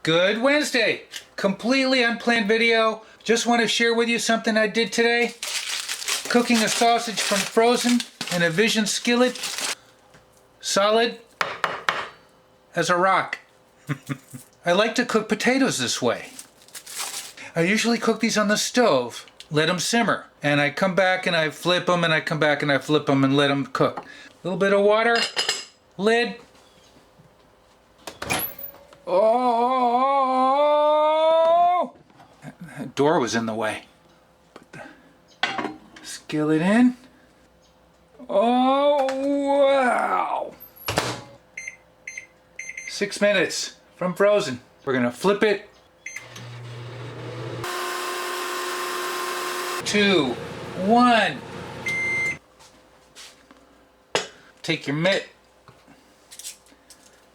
Good Wednesday. Completely unplanned video. Just want to share with you something I did today. Cooking a sausage from frozen in a Vision skillet. Solid as a rock. I like to cook potatoes this way. I usually cook these on the stove, let them simmer, and I come back and I flip them, and I come back and I flip them and let them cook. A little bit of water, lid. Oh! That door was in the way. Put the skillet in. Oh, wow! 6 minutes from frozen. We're gonna flip it. 2, 1. Take your mitt,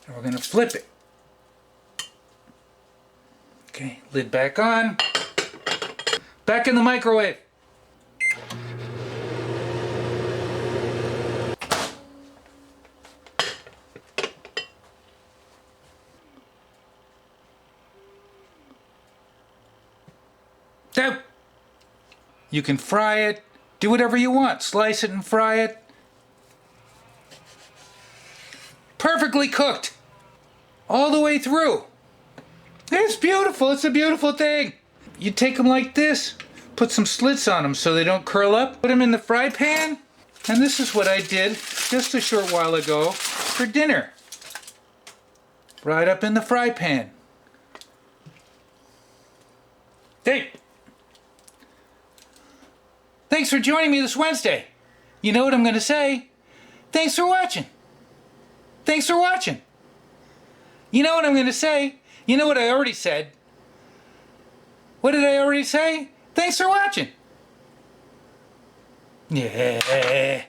and we're gonna flip it. Okay, lid back on. Back in the microwave. Down. You can fry it, do whatever you want. Slice it and fry it. Perfectly cooked. All the way through. It's beautiful. It's a beautiful thing. You take them like this, put some slits on them so they don't curl up, put them in the fry pan, and this is what I did just a short while ago for dinner. Right up in the fry pan. Hey! Thanks for joining me this Wednesday. You know what I'm going to say? Thanks for watching. Thanks for watching. You know what I'm going to say? You know what I already said? What did I already say? Thanks for watching. Yeah.